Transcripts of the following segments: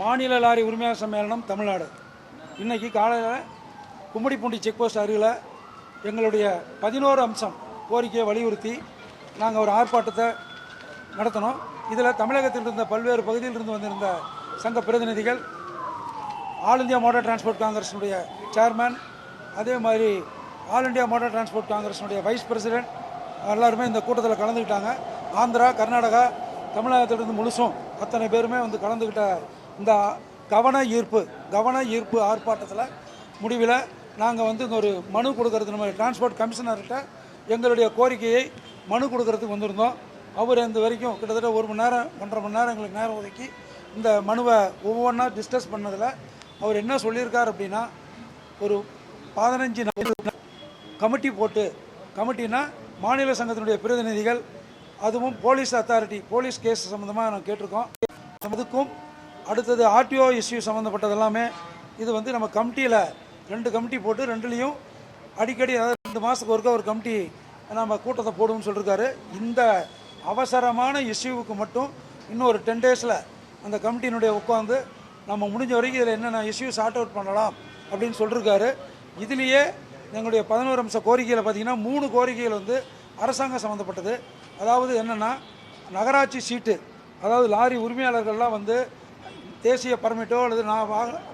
மாநில லாரி உரிமையாளர் சம்மேளனம் தமிழ்நாடு இன்னைக்கு காலையில் கும்மிடிப்பூண்டி செக் போஸ்ட் அருகில் எங்களுடைய 11 அம்சம் கோரிக்கையை வலியுறுத்தி நாங்கள் ஒரு ஆர்ப்பாட்டத்தை நடத்தினோம். இதில் தமிழகத்தில் இருந்த பல்வேறு பகுதியிலிருந்து வந்திருந்த சங்க பிரதிநிதிகள், ஆல் இந்தியா மோட்டார் டிரான்ஸ்போர்ட் காங்கிரஸினுடைய சேர்மேன், அதே மாதிரி ஆல் இந்தியா மோட்டார் டிரான்ஸ்போர்ட் காங்கிரஸினுடைய வைஸ் பிரசிடென்ட் எல்லாருமே இந்த கூட்டத்தில் கலந்துக்கிட்டாங்க. ஆந்திரா, கர்நாடகா, தமிழகத்திலிருந்து முழுசும் அத்தனை பேருமே வந்து கலந்துக்கிட்ட இந்த கவன ஈர்ப்பு ஆர்ப்பாட்டத்தில் முடிவில் நாங்கள் வந்து ஒரு மனு கொடுக்கறது, நம்ம டிரான்ஸ்போர்ட் கமிஷனர்கிட்ட எங்களுடைய கோரிக்கையை மனு கொடுக்கறதுக்கு வந்திருந்தோம். அவர் இந்த வரைக்கும் கிட்டத்தட்ட 1 மணி நேரம் 1.5 மணி நேரம் எங்களுக்கு நேரம் ஒதுக்கி இந்த மனுவை ஒவ்வொன்றா டிஸ்கஸ் பண்ணதில் அவர் என்ன சொல்லியிருக்கார் அப்படின்னா, ஒரு 15 நாள் கமிட்டி போட்டு, கமிட்டினா மாநில சங்கத்தினுடைய பிரதிநிதிகள், அதுவும் போலீஸ் அத்தாரிட்டி, போலீஸ் கேஸ் சம்மந்தமாக நான் கேட்டிருக்கோம். அதுக்கும் அடுத்தது ஆர்டிஓ இஷ்யூ சம்மந்தப்பட்டது எல்லாமே இது வந்து நம்ம கமிட்டியில் 2 கமிட்டி போட்டு 2லேயும் அடிக்கடி, அதாவது 2 மாதத்துக்கு ஒருக்க ஒரு கமிட்டி நம்ம கூட்டத்தை போடுவோம்னு சொல்லியிருக்காரு. இந்த அவசரமான இஷ்யூவுக்கு மட்டும் இன்னும் ஒரு 10 டேஸில் அந்த கமிட்டியினுடைய உட்காந்து நம்ம முடிஞ்ச வரைக்கும் இதில் என்னென்ன இஷ்யூ சார்ட் அவுட் பண்ணலாம் அப்படின்னு சொல்லியிருக்காரு. இதுலேயே எங்களுடைய 11 அம்ச கோரிக்கையில் பார்த்திங்கன்னா 3 கோரிக்கைகள் வந்து அரசாங்கம் சம்மந்தப்பட்டது. அதாவது என்னென்னா, நகராட்சி சீட்டு, அதாவது லாரி உரிமையாளர்கள்லாம் வந்து தேசிய பர்மிட்டோ அல்லது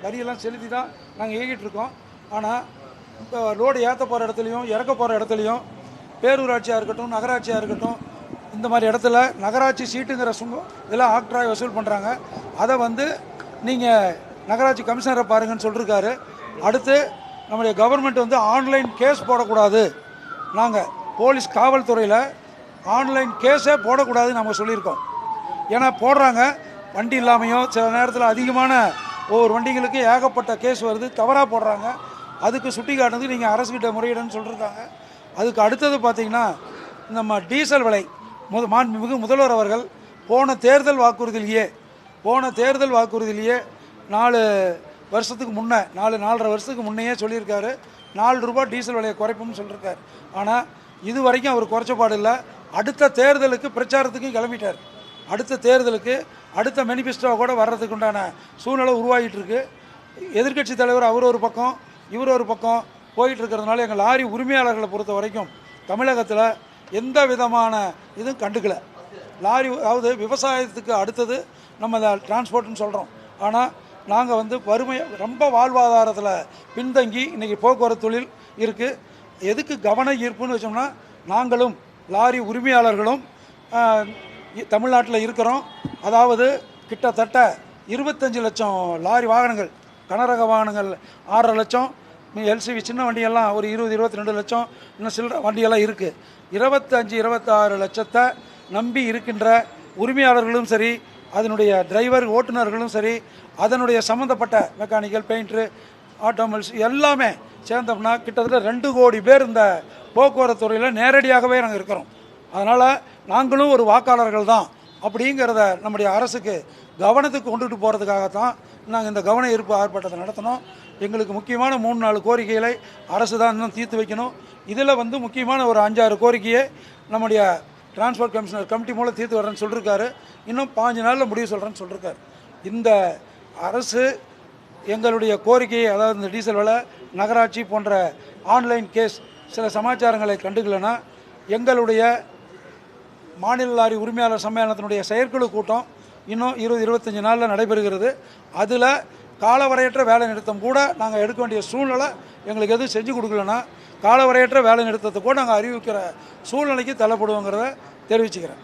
வரியெல்லாம் செலுத்தி தான் நாங்கள் இயக்கிட்டுருக்கோம். ஆனால் இப்போ லோடு ஏற்ற போகிற இடத்துலையும் இறக்க போகிற இடத்துலையும் பேரூராட்சியாக இருக்கட்டும், நகராட்சியாக இருக்கட்டும், இந்த மாதிரி இடத்துல நகராட்சி சீட்டுங்கிற இதெல்லாம் ஆக்டராக வசூல் பண்ணுறாங்க. அதை வந்து நீங்கள் நகராட்சி கமிஷனரை பாருங்கன்னு சொல்லியிருக்காரு. அடுத்து நம்முடைய கவர்மெண்ட் வந்து ஆன்லைன் கேஸ் போடக்கூடாது, நாங்கள் போலீஸ் காவல்துறையில் ஆன்லைன் கேஸே போடக்கூடாதுன்னு நம்ம சொல்லியிருக்கோம். ஏன்னா போடுறாங்க, வண்டி இல்லாமையும் சில நேரத்தில் அதிகமான ஒவ்வொரு வண்டிகளுக்கு ஏகப்பட்ட கேஸ் வருது, தவறாக போடுறாங்க. அதுக்கு சுட்டி காட்டுறதுக்கு நீங்கள் அரசுக்கிட்ட முறையிடன்னு சொல்லியிருக்காங்க. அதுக்கு அடுத்தது பார்த்திங்கன்னா, நம்ம டீசல் விலை மாண்புமிகு முதல்வர் அவர்கள் போன தேர்தல் வாக்குறுதியிலேயே 4 வருஷத்துக்கு முன்னே 4.5 வருஷத்துக்கு முன்னையே சொல்லியிருக்காரு, 4 ரூபாய் டீசல் விலையை குறைப்போம்னு சொல்லியிருக்காரு. ஆனால் இது வரைக்கும் அவர் குறைச்சப்பாடு இல்லை. அடுத்த தேர்தலுக்கு பிரச்சாரத்துக்கு கிளம்பிட்டார். அடுத்த தேர்தலுக்கு அடுத்த மேனிஃபெஸ்டோ கூட வர்றதுக்கு உண்டான சூழ்நிலை உருவாகிட்டு இருக்கு. எதிர்க்கட்சி தலைவர் அவர் ஒரு பக்கம், இவர் ஒரு பக்கம் போயிட்டு இருக்கிறதுனால எங்கள் லாரி உரிமையாளர்களை பொறுத்த வரைக்கும் தமிழகத்தில் எந்த விதமான இதுவும் கண்டுக்கல. லாரி, அதாவது விவசாயத்துக்கு அடுத்தது நம்ம டிரான்ஸ்போர்ட்னு சொல்கிறோம். ஆனால் நாங்கள் வந்து வறுமை, ரொம்ப வாழ்வாதாரத்தில் பின்தங்கி இன்றைக்கி போக்குவரத்து தொழில் இருக்குது. எதுக்கு கவன ஈர்ப்புன்னு வச்சோம்னா, நாங்களும் லாரி உரிமையாளர்களும் தமிழ்நாட்டில் இருக்கிறோம். அதாவது கிட்டத்தட்ட 25 லட்சம் லாரி வாகனங்கள், கனரக வாகனங்கள் 6.5 லட்சம், எல்சிவி சின்ன வண்டியெல்லாம் ஒரு 20-22 லட்சம், இன்னும் சில்லற வண்டியெல்லாம் இருக்குது. 25-26 லட்சத்தை நம்பி இருக்கின்ற உரிமையாளர்களும் சரி, அதனுடைய டிரைவர் ஓட்டுநர்களும் சரி, அதனுடைய சம்மந்தப்பட்ட மெக்கானிக்கல், பெயிண்ட்ரு, ஆட்டோமொபைல்ஸ் எல்லாமே சேர்ந்தோம்னா கிட்டத்தட்ட 2 கோடி பேர் இந்த போக்குவரத்து துறையில் நேரடியாகவே நாங்கள் இருக்கிறோம். அதனால் நாங்களும் ஒரு வாக்காளர்கள் தான் அப்படிங்கிறத நம்முடைய அரசுக்கு கவனத்துக்கு கொண்டுட்டு போகிறதுக்காகத்தான் நாங்கள் இந்த கவன ஈர்ப்பு ஆர்ப்பாட்டத்தை நடத்தினோம். எங்களுக்கு முக்கியமான 3-4 கோரிக்கைகளை அரசு தான் இன்னும் தீர்த்து வைக்கணும். இதில் வந்து முக்கியமான ஒரு 5-6 கோரிக்கையை நம்முடைய டிரான்ஸ்போர்ட் கமிஷனர் கமிட்டி மூலம் தீர்த்து வரேன்னு சொல்லியிருக்காரு. இன்னும் 5 நாளில் முடிவு சொல்கிறேன்னு சொல்லியிருக்காரு. இந்த அரசு எங்களுடைய கோரிக்கையை, அதாவது இந்த டீசல் விலை, நகராட்சி போன்ற ஆன்லைன் கேஸ் சில சமாச்சாரங்களை கண்டுக்கலைன்னா எங்களுடைய மாநில லாரி உரிமையாளர் சம்மேளனத்தினுடைய செயற்குழு கூட்டம் இன்னும் 20-25 நாளில் நடைபெறுகிறது. அதில் காலவரையற்ற வேலை நிறுத்தம் கூட நாங்கள் எடுக்க வேண்டிய சூழ்நிலை எங்களுக்கு எதுவும் செஞ்சு கொடுக்கலன்னா காலவரையற்ற வேலை நிறுத்தத்தை கூட நாங்கள் அறிவிக்கிற சூழ்நிலைக்கு தள்ளப்படுவோங்கிறத தெரிவிச்சுக்கிறேன்.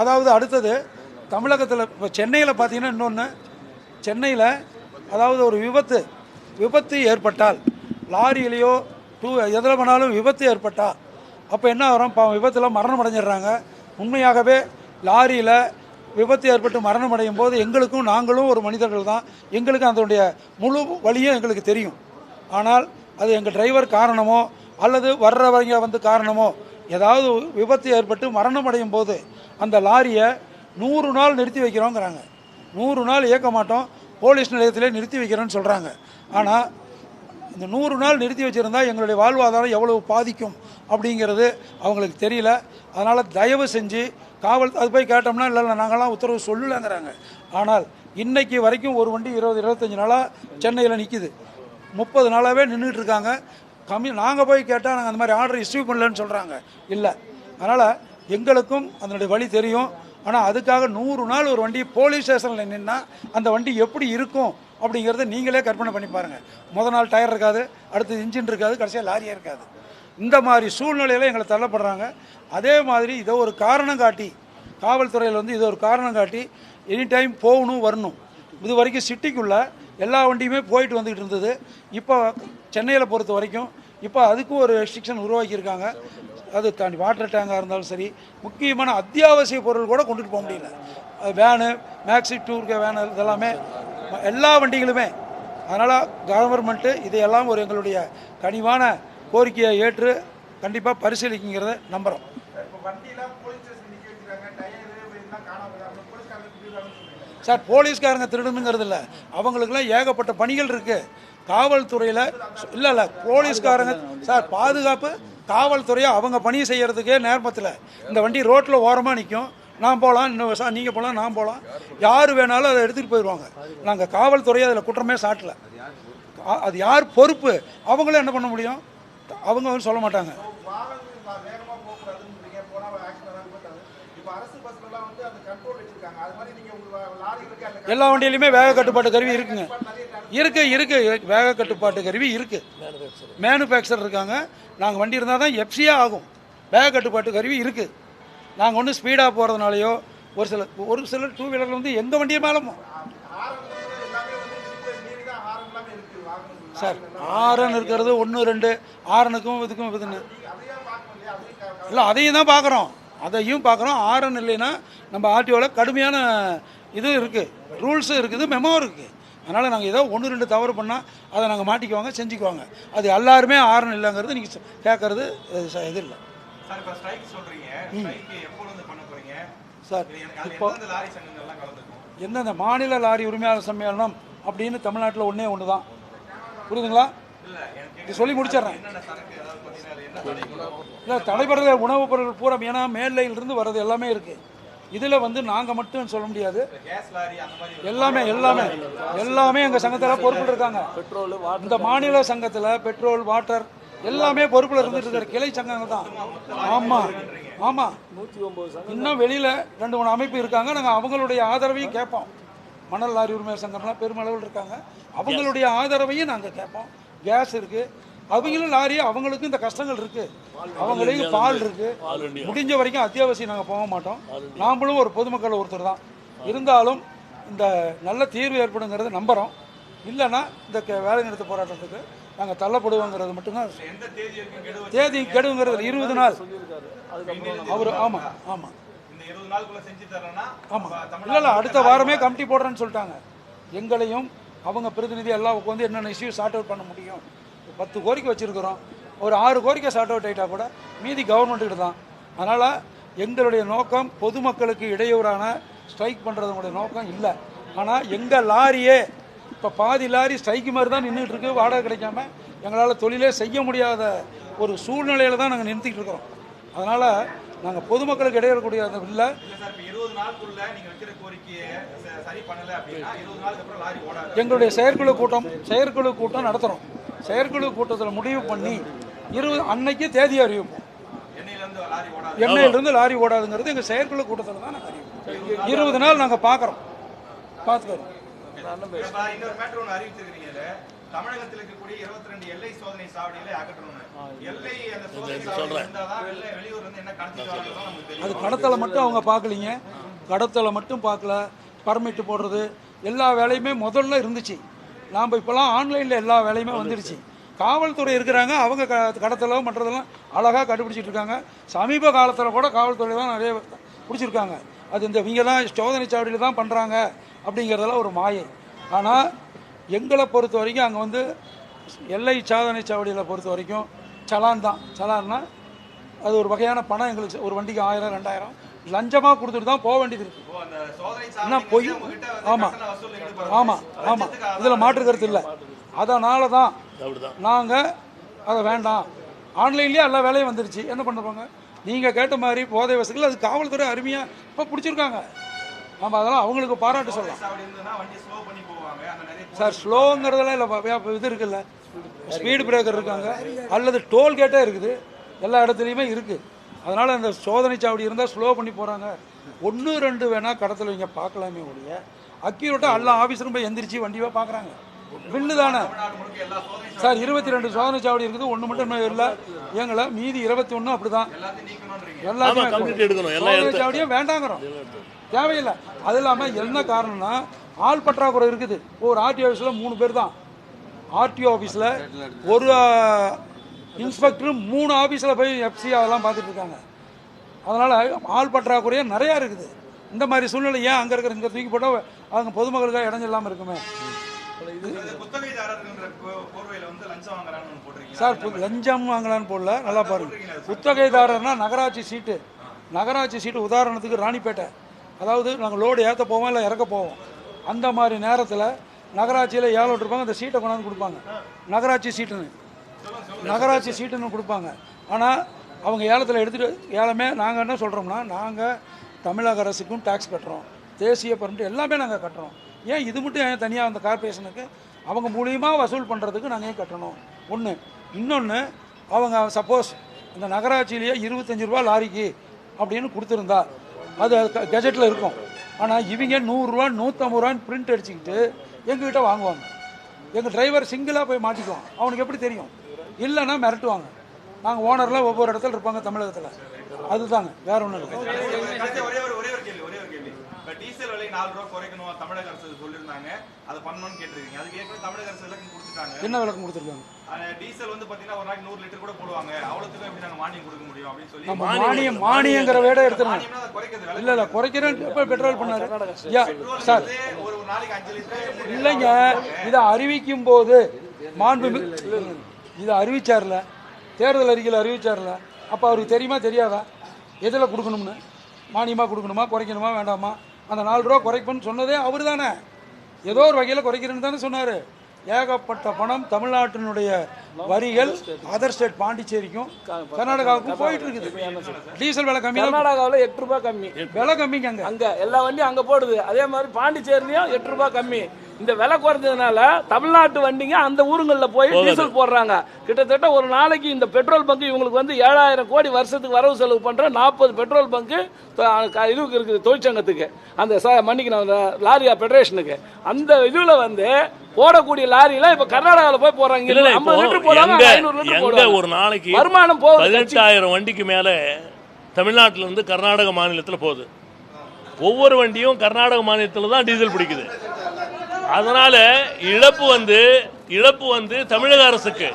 அதாவது அடுத்தது தமிழகத்தில் இப்போ சென்னையில் பார்த்தீங்கன்னா, இன்னொன்று சென்னையில் அதாவது ஒரு விபத்து ஏற்பட்டால், லாரியிலையோ எதில் பண்ணாலும் விபத்து ஏற்பட்டால் அப்போ என்ன வரும்? விபத்தில் மரணம் அடைஞ்சிடுறாங்க. உண்மையாகவே லாரியில் விபத்து ஏற்பட்டு மரணம் அடையும் போது நாங்களும் ஒரு மனிதர்கள் தான், எங்களுக்கு அதனுடைய முழு வழியும் எங்களுக்கு தெரியும். ஆனால் அது எங்கள் டிரைவர் காரணமோ அல்லது வர்றவங்க வந்து காரணமோ, ஏதாவது விபத்து ஏற்பட்டு மரணம் அடையும் போது அந்த லாரியை 100 நாள் நிறுத்தி வைக்கிறோங்கிறாங்க. 100 நாள் இயக்க மாட்டோம், போலீஸ் நிலையத்திலே நிறுத்தி வைக்கிறோன்னு சொல்கிறாங்க. ஆனால் இந்த 100 நாள் நிறுத்தி வச்சுருந்தா எங்களுடைய வாழ்வாதாரம் எவ்வளவு பாதிக்கும் அப்படிங்கிறது அவங்களுக்கு தெரியல. அதனால் தயவு செஞ்சு காவல் அது போய் கேட்டோம்னா இல்லை நாங்கள்லாம் உத்தரவு சொல்லலைங்கிறாங்க. ஆனால் இன்னைக்கு வரைக்கும் ஒரு வண்டி 20-25 நாளாக சென்னையில் நிற்கிது. 30 நாளாகவே நின்றுட்டு இருக்காங்க. நாங்கள் போய் கேட்டால் நாங்கள் அந்த மாதிரி ஆர்டர் இஷ்யூ பண்ணலன்னு சொல்கிறாங்க. இல்லை, அதனால் எங்களுக்கும் அதனுடைய வழி தெரியும். ஆனால் அதுக்காக 100 நாள் ஒரு வண்டி போலீஸ் ஸ்டேஷனில் நின்னா அந்த வண்டி எப்படி இருக்கும் அப்படிங்கிறத நீங்களே கற்பனை பண்ணி பாருங்கள். முதல் நாள் டயர் இருக்காது, அடுத்து இன்ஜின் இருக்காது, கடைசியாக லாரியே இருக்காது. இந்த மாதிரி சூழ்நிலையில் எங்களை தள்ளப்படுறாங்க. அதே மாதிரி இதை ஒரு காரணம் காட்டி, காவல்துறையில் வந்து இதை ஒரு காரணம் காட்டி எனி டைம் போகணும் வரணும். இது வரைக்கும் சிட்டிக்குள்ளே எல்லா வண்டியுமே போயிட்டு வந்துக்கிட்டு இருந்தது. இப்போ சென்னையில் பொறுத்த வரைக்கும் இப்போ அதுக்கும் ஒரு ரெஸ்ட்ரிக்ஷன் உருவாக்கியிருக்காங்க. அது தாண்டி வாட்டர் டேங்காக இருந்தாலும் சரி, முக்கியமான அத்தியாவசிய பொருள் கூட கொண்டுட்டு போக முடியல. வேனு, மேக்ஸி, டூர்கே வேனு இதெல்லாமே எல்லா வண்டிகளுமே. அதனால் கவர்மெண்ட்டு இதையெல்லாம் ஒரு எங்களுடைய கனிவான கோரிக்கையை ஏற்று கண்டிப்பாக பரிசீலிக்குங்கிறத நம்புகிறோம். சார், போலீஸ்காரங்க திருடனுங்கிறது இல்லை, அவங்களுக்குலாம் ஏகப்பட்ட பணிகள் இருக்குது காவல்துறையில். இல்லை போலீஸ்காரங்க சார் பாதுகாப்பு காவல்துறையை அவங்க பணி செய்கிறதுக்கே நேரத்தில் இந்த வண்டி ரோட்டில் ஓரமாக நிற்கும். நான் போகலாம், இன்னும் சார் நீங்கள் போகலாம், நான் போகலாம், யார் வேணாலும் அதை எடுத்துகிட்டு போயிடுவாங்க. நாங்கள் காவல்துறையை அதில் குற்றமே சாட்டலை. அது யார் பொறுப்பு, அவங்களும் என்ன பண்ண முடியும், அவங்க வந்து சொல்ல மாட்டாங்க. எல்லா வண்டியிலுமே வேக கட்டுப்பாட்டு கருவி இருக்குங்க. இருக்கு வேக கட்டுப்பாட்டு கருவி இருக்குது. மேனுஃபேக்சர் இருக்காங்க. நாங்கள் வண்டி இருந்தால் தான் எஃப்சியே ஆகும். வேக கட்டுப்பாட்டு கருவி இருக்குது. நாங்கள் ஒன்றும் ஸ்பீடாக போகிறதுனாலையோ, ஒரு சில டூ வீலரில் வந்து எங்கள் வண்டியை மேலும் சார் ஆரன் இருக்கிறது 1-2 ஆரனுக்கும் இதுக்கும் இதுன்னு இல்லை, அதையும் தான் பார்க்குறோம். ஆரன் இல்லைன்னா நம்ம ஆர்டிஓவில் கடுமையான இது இருக்குது, ரூல்ஸும் இருக்குது, மெமோ இருக்குது. அதனால் நாங்கள் ஏதோ 1-2 தவறு பண்ணால் அதை நாங்கள் மாட்டிக்குவாங்க, செஞ்சுக்குவாங்க. அது எல்லாருமே ஆரன் இல்லைங்கிறது நீங்கள் கேட்குறது இது இல்லை சார். இப்போ எந்தெந்த மாநில லாரி உரிமையாளர் சம்மேளனம் அப்படின்னு தமிழ்நாட்டில் ஒன்று தான், புரியுதுங்களா? இது சொல்லி முடிச்சிடுறேன். இல்லை, தடைபடுற உணவுப் பொருட்கள் பூரா, ஏன்னா மேல்லையிலிருந்து வர்றது எல்லாமே இருக்குது. இதில் வந்து நாங்கள் மட்டும் சொல்ல முடியாது. எல்லாமே எங்கள் சங்கத்தில் பொறுப்பில் இருக்காங்க. இந்த மாநில சங்கத்தில் பெட்ரோல், வாட்டர் எல்லாமே பொறுப்பில் இருந்துட்டு இருக்கிற கிளை சங்கங்கள் தான். ஆமாம். இன்னும் வெளியில் 2-3 அமைப்பு இருக்காங்க. நாங்கள் அவங்களுடைய ஆதரவையும் கேட்போம். மணல் லாரி உரிமையாளர் சங்கம்லாம் பெருமளவில் இருக்காங்க. அவங்களுடைய ஆதரவையும் நாங்கள் கேட்போம். கேஸ் இருக்குது, அவங்களும் லாரி, அவங்களுக்கும் இந்த கஷ்டங்கள் இருக்குது. அவங்களுக்கு பால் இருக்குது. முடிஞ்ச வரைக்கும் அத்தியாவசியம் நாங்கள் போக மாட்டோம். நாமளும் ஒரு பொதுமக்கள் ஒருத்தர் தான். இருந்தாலும் இந்த நல்ல தீர்வு ஏற்படுங்கிறத நம்புகிறோம். இல்லைன்னா இந்த வேலை நிறுத்த போராட்டத்துக்கு நாங்கள் தள்ளப்படுவோங்கிறது மட்டும்தான். தேதி கெடுங்கிறது 20 நாள் அவர். ஆமாம். இல்லை, அடுத்த வாரமே கமிட்டி போடுறேன்னு சொல்லிட்டாங்க. எங்களையும் அவங்க பிரதிநிதி எல்லாம் உட்காந்து என்னென்ன இஷ்யூ சார்ட் அவுட் பண்ண முடியும். 10 கோரிக்கை வச்சுருக்கிறோம். ஒரு 6 கோரிக்கை சார்ட் அவுட் ஆகிட்டா கூட மீதி கவர்மெண்ட்டுக்கிட்ட தான். அதனால் எங்களுடைய நோக்கம் பொதுமக்களுக்கு இடையூறான ஸ்ட்ரைக் பண்ணுறதுடைய நோக்கம் இல்லை. ஆனால் எங்கள் லாரியே இப்போ பாதி லாரி ஸ்ட்ரைக்கு மாதிரி தான் நின்றுட்டு இருக்கு. வாடகை கிடைக்காம எங்களால் தொழிலே செய்ய முடியாத ஒரு சூழ்நிலையில் தான் நாங்கள் நிறுத்திக்கிட்டு இருக்கிறோம். அதனால் நாங்கள் பொதுமக்களுக்கு இடையிடக்கூடிய இல்லை. எங்களுடைய செயற்குழு கூட்டம் நடத்துகிறோம். செயற்குழு கூட்டத்தில் முடிவு பண்ணி அன்னைக்கு தேதி அறிவிப்போம். எண்ணெயிலிருந்து லாரி ஓடாதுங்கிறது எங்கள் செயற்குழு கூட்டத்தில் தான் நாங்கள் அறிவிப்போம். 20 நாள் நாங்கள் பார்த்துக்கிறோம். தமிழகத்தில் இருக்கக்கூடிய 22 எல்லை சோதனை சாவடிகளை அகற்றணும். எல்லை அந்த சோதனை வெளியூர்ல இருந்து என்ன கடத்தல், அது கடத்தலை மட்டும் அவங்க பார்க்கலீங்க. கடத்தலை மட்டும் பார்க்கல, பர்மிட் போடுறது எல்லா வேலையுமே முதல்ல இருந்துச்சு. நாம் இப்போலாம் ஆன்லைனில் எல்லா வேலையுமே வந்துடுச்சு. காவல்துறை இருக்கிறாங்க, அவங்க கடத்தலோ மற்றதெல்லாம் அழகாக கண்டுபிடிச்சிட்டு இருக்காங்க. சமீப காலத்தில் கூட காவல்துறை தான் நிறைய பிடிச்சிருக்காங்க. அது இந்த இவங்க தான் சோதனை சாவடியில் தான் பண்ணுறாங்க அப்படிங்கிறதெல்லாம் ஒரு மாயை. ஆனால் எங்களை பொறுத்த வரைக்கும் அங்கே வந்து எல்லை சாதனை சாவடியில் பொறுத்த வரைக்கும் சலான் தான். சலான்னா அது ஒரு வகையான பணம். எங்களுக்கு ஒரு வண்டிக்கு 1000 2000 லஞ்சமாக கொடுத்துட்டு தான் போக வேண்டியது இருக்குது. என்ன பொய்? ஆமாம். இதில் மாற்று கருத்து இல்லை. அதனால தான் நாங்கள் அதை வேண்டாம். ஆன்லைன்லேயே எல்லா வேலையும் வந்துருச்சு, என்ன பண்ணுறாங்க? நீங்கள் கேட்ட மாதிரி போதை வசதிகள் அது காவல்துறை அருமையாக இப்போ பிடிச்சிருக்காங்க. நம்ம அதெல்லாம் அவங்களுக்கு பாராட்டு சொல்லலாம் சாவடி இருந்ததுன்னா வண்டி ஸ்லோ பண்ணி போவாங்க. அந்த நிறைய சார். ஸ்லோங்கிறதெல்லாம் இல்லை, இது இருக்குல்ல, ஸ்பீடு பிரேக்கர் இருக்காங்க, அல்லது டோல்கேட்டே இருக்குது, எல்லா இடத்துலையுமே இருக்குது. அதனால் அந்த சோதனை சாவடி இருந்தால் ஸ்லோ பண்ணி போகிறாங்க. 1-2 வேணால் கடத்தில் இங்கே பார்க்கலாமே ஒழிய அக்யூரேட்டாக எல்லா ஆஃபீஸரும் போய் எந்திரிச்சு வண்டியாக பார்க்குறாங்க. பில்லு தானே சார். 22 சோதனை சாவடி இருக்குது, 1 மட்டும் இன்னும் இல்லை எங்களை, மீதி 21 அப்படி தான். எல்லாத்தையும் சோதனை சாவடியும் வேண்டாங்கிறோம், தேவையில்லை. அது இல்லாமல் என்ன காரணம்னா ஆள் பற்றாக்குறை இருக்குது. ஒரு ஆர்டிஓ ஆஃபீஸில் 3 பேர் தான். ஆர்டிஓ ஆஃபீஸில் ஒரு இன்ஸ்பெக்டர் 3 ஆஃபீஸில் போய் எஃப்சி அதெல்லாம் பார்த்துட்டு இருக்காங்க. அதனால் ஆள் பற்றாக்குறையே நிறையா இருக்குது. இந்த மாதிரி சூழ்நிலை ஏன் அங்கே இருக்கிற இங்கே தூக்கி போட்டால் அவங்க பொதுமக்களுக்காக இடம் இல்லாமல் இருக்குமே சார். லஞ்சம் வாங்கலான்னு போடல, நல்லா பாருங்க. குத்தகைதாரர்னா நகராட்சி சீட்டு உதாரணத்துக்கு ராணிப்பேட்டை, அதாவது நாங்கள் லோடு ஏற்ற போவோம் இல்லை இறக்க போவோம், அந்த மாதிரி நேரத்தில் நகராட்சியில் ஏழை விட்டுருப்பாங்க, அந்த சீட்டை கொண்டாந்து கொடுப்பாங்க. நகராட்சி சீட்டுன்னு கொடுப்பாங்க. ஆனால் அவங்க ஏலத்தில் எடுத்துகிட்டு ஏலமே நாங்கள் என்ன சொல்கிறோம்னா, நாங்கள் தமிழக அரசுக்கும் டேக்ஸ் கட்டுறோம், தேசிய பர்மிட் எல்லாமே நாங்கள் கட்டுறோம். ஏன் இது மட்டும் ஏன் தனியாக அந்த கார்பரேஷனுக்கு அவங்க மூலியமாக வசூல் பண்ணுறதுக்கு நாங்கள் ஏன் கட்டணும்? ஒன்று. இன்னொன்று, அவங்க சப்போஸ் இந்த நகராட்சியிலேயே 25 ரூபா லாரிக்கு அப்படின்னு கொடுத்துருந்தா அது கெஜெட்டில் இருக்கும். ஆனால் இவங்க 100 ரூபா 150 ரூபான்னு பிரிண்ட் அடிச்சுக்கிட்டு எங்ககிட்ட வாங்குவாங்க. எங்கள் டிரைவர் சிங்கிளாக போய் மாட்டிக்குவான். அவனுக்கு எப்படி தெரியும்? இல்லைன்னா மிரட்டுவாங்க. நாங்கள் ஓனரில் ஒவ்வொரு இடத்துல இருப்பாங்க தமிழகத்தில். அதுதாங்க, வேற ஒன்றும் இல்லை. டீசல் விலை 4 ரூபாய் குறைக்கணும் தமிழக அரசு சொல்லிருந்தாங்க, அதை பண்ணணும்னு கேட்டிருக்கீங்க. அதுக்கு ஏற்கனவே தமிழக அரசு விளக்கம் கொடுத்துட்டாங்க. என்ன விளக்கம் கொடுத்துருக்காங்க? டீசல் வந்து பாத்தீங்கன்னா ஒரு நாளைக்கு 100 லிட்டர் கூட போடுவாங்க, அவ்வளவுக்கு எப்படி நாங்க மானியம் கொடுக்க முடியும் அப்படின்னு சொல்லி மானியங்கிற வேட எடுத்துருங்க. இல்ல குறைக்கிறேன் பெட்ரோல் பண்ணாரு சார். ஒரு நாளைக்கு 5 லிட்டர் இல்லைங்க, இதை அறிவிக்கும் போது இதை அறிவிச்சார்ல, தேர்தல் அறிக்கையில் அறிவிச்சார்ல, அப்போ அவருக்கு தெரியுமா தெரியாதா எதில் கொடுக்கணும்னு? மானியமாக கொடுக்கணுமா, குறைக்கணுமா, வேண்டாமா? அந்த 4 ரூபா குறைப்புன்னு சொன்னதே அவர் தானே. ஏதோ ஒரு வகையில் குறைக்கிறேன்னு தானே சொன்னார். ஏகப்பட்ட பணம் தமிழ்நாட்டினுடைய வரிகள் அதர் ஸ்டேட் பாண்டிச்சேரிக்கும் கர்நாடகாவுக்கும் போயிட்டு இருக்குது. டீசல் விலை கம்மி, கர்நாடகாவில் 8 ரூபாய் கம்மி விலை கம்மிங்க. அங்கே எல்லா வண்டியும் அங்கே போடுது. அதே மாதிரி பாண்டிச்சேரிலையும் 8 ரூபாய் கம்மி. இந்த விலை குறைஞ்சதுனால தமிழ்நாட்டு வண்டிங்க அந்த ஊருங்களில் போய் டீசல் போடுறாங்க. கிட்டத்தட்ட ஒரு நாளைக்கு இந்த பெட்ரோல் பங்கு இவங்களுக்கு வந்து 7000 கோடி வருஷத்துக்கு வரவு செலவு பண்ற 40 பெட்ரோல் பங்கு இதுக்கு இருக்குது, தொழிற்சங்கத்துக்கு, அந்த மன்னிக்கணும் லாரியா பெடரேஷனுக்கு. அந்த இதுல வந்து போடக்கூடிய லாரியில இப்ப கர்நாடகாவில் போய் போறாங்க. 50 லிட்டர் போடுறாங்க, 500 லிட்டர் போடுறாங்க. ஒரு நாளைக்கு வருமானம் போகுது. 18,000 வண்டிக்கு மேல தமிழ்நாட்டில இருந்து கர்நாடக மாநிலத்தில் போகுது. ஒவ்வொரு வண்டியும் கர்நாடக மாநிலத்தில் தான் டீசல் பிடிக்குது. அதனால இழப்பு வந்து தமிழக அரசுக்கு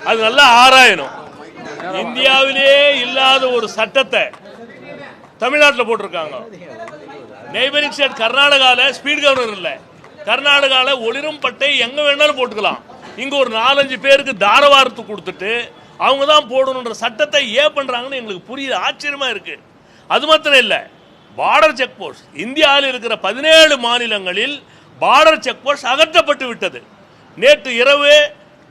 அது நல்லா ஆராயணும். இந்தியாவிலே இல்லாத ஒரு சட்டத்தை தமிழ்நாட்டில் போட்டிருக்காங்க. நெய்பரிங் ஸ்டேட் கர்நாடகாவில் ஸ்பீட் கவர்னர் இல்லை, கர்நாடகாவில் ஒளிரும் பட்டை எங்க வேணாலும் போட்டுக்கலாம். இங்க ஒரு 4-5 பேருக்கு தாரவாரத்து கொடுத்துட்டு அவங்க தான் போடணுன்ற சட்டத்தை ஏன் பண்றாங்கன்னு எங்களுக்கு புரியுது, ஆச்சரியமா இருக்கு. அது மாத்திரம் இல்லை, பார்டர் செக் போஸ்ட் இந்தியாவில் இருக்கிற 17 மாநிலங்களில் பார்டர் செக் போஸ்ட் அகற்றப்பட்டு விட்டது. நேற்று இரவு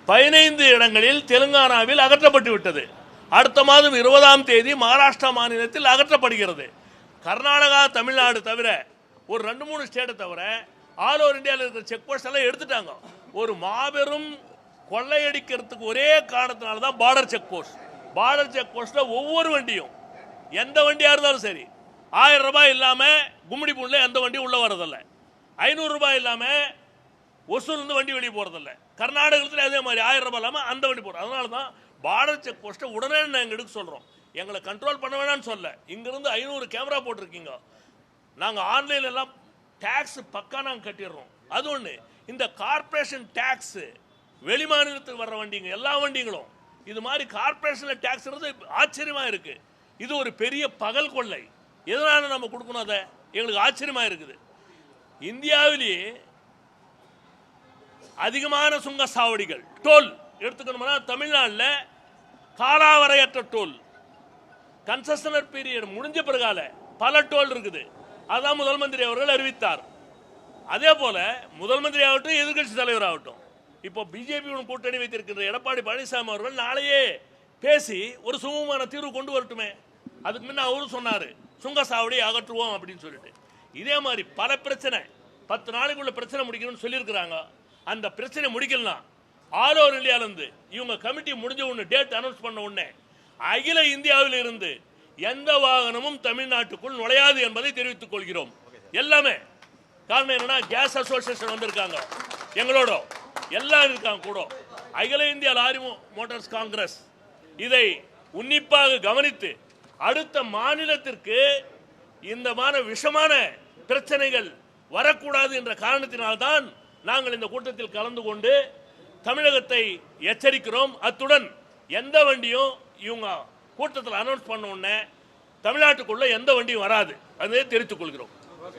15 இடங்களில் தெலுங்கானாவில் அகற்றப்பட்டு விட்டது. அடுத்த மாதம் 20ஆம் தேதி மகாராஷ்டிரா மாநிலத்தில் அகற்றப்படுகிறது. கர்நாடகா, தமிழ்நாடு தவிர ஒரு 2-3 ஸ்டேட்டை தவிர ஆல் ஓவர் இந்தியாவில் இருக்கிற செக் போஸ்ட் எல்லாம் எடுத்துட்டாங்க. ஒரு மாபெரும் கொள்ளையடிக்கிறதுக்கு ஒரே காரணத்தினால தான் border check post. Border check போஸ்ட்ல ஒவ்வொரு வண்டியும், எந்த வண்டியா இருந்தாலும் சரி, 1000 ரூபாய் இல்லாம கும்மிடி பூண்ல எந்த வண்டியும் உள்ள வரதில்ல, 500 ரூபாய் இல்லாம ஒசூல் இருந்து வண்டி வெளியே போறதில்ல. கர்நாடகத்தில் அதே மாதிரி 1000 ரூபாய் இல்லாம அந்த வண்டி போறோம். அதனால தான் பார்டர் செக் போஸ்ட்டை உடனே நாங்கள் எடுக்க சொல்றோம். எங்களை கண்ட்ரோல் பண்ண வேணாம்னு சொல்ல. இங்கிருந்து 500 கேமரா போட்டிருக்கீங்க, நாங்கள் ஆன்லைன் எல்லாம் டாக்ஸ் பக்கா நாங்கள் கட்டிடுறோம். அது ஒன்று. இந்த கார்பரேஷன் டாக்ஸ் வெளி மாநிலத்துக்கு வர்ற வண்டிங்க, எல்லா வண்டிங்களும் இது மாதிரி கார்பரேஷன்ல டாக்ஸ் ஆச்சரியமா இருக்கு. இது ஒரு பெரிய பகல் கொள்ளை. எதனால நம்ம கொடுக்கணும் அதை எங்களுக்கு ஆச்சரியமா இருக்குது. இந்தியாவிலேயே அதிகமான சுங்க சாவடிகள் டோல் எடுத்துக்கணும்னா தமிழ்நாட்டில் காலாவரையற்ற டோல், கன்செஷனர் பீரியட் முடிஞ்ச பிறகால பல டோல் இருக்குது. அதான் முதல் மந்திரி அவர்கள் அறிவித்தார். அதே போல முதல் மந்திரி ஆகட்டும், எதிர்கட்சி தலைவர் ஆகட்டும், இப்போ பிஜேபி கூட்டணி வைத்திருக்கின்ற எடப்பாடி பழனிசாமி அவர்கள் நாளையே பேசி ஒரு சுமூகமான தீர்வு கொண்டு வரட்டுமே. அதுக்கு முன்ன அவரும் சொன்னாரு சுங்க சாவடி அகற்றுவோம் அப்படின்னு சொல்லிட்டு. இதே மாதிரி பல பிரச்சனை 10 நாளைக்குள்ள பிரச்சனை முடிக்கணும்னு சொல்லியிருக்கிறாங்க. அந்த பிரச்சனை முடிக்கலாம். ஆல் ஓவர் இந்தியாவிலிருந்து இவங்க கமிட்டி முடிஞ்ச உடனே டேட் அனௌன்ஸ் பண்ண உடனே அகில இந்தியாவில் இருந்து எந்த வாகனமும் தமிழ்நாட்டுக்குள் நுழையாது என்பதை தெரிவித்துக் கொள்கிறோம். எல்லாமே காரணம் என்னன்னா, கேஸ் அசோசியேஷன் வந்திருக்காங்க, எங்களோட எல்லாம் இருக்காங்க கூட. அகில இந்திய லாரி மோட்டார்ஸ் காங்கிரஸ் இதை உன்னிப்பாக கவனித்து அடுத்த மாநிலத்திற்கு இந்த மாதிரி விஷமான பிரச்சனைகள் வரக்கூடாது என்ற காரணத்தினால்தான் நாங்கள் இந்த கூட்டத்தில் கலந்து கொண்டு தமிழகத்தை எச்சரிக்கிறோம். அத்துடன் எந்த வண்டியும் இவங்க கூட்டத்தில் அனௌன்ஸ் பண்ண உடனே தமிழ்நாட்டுக்குள்ள எந்த வண்டியும் வராது, அதை தெரிவித்துக் கொள்கிறோம்.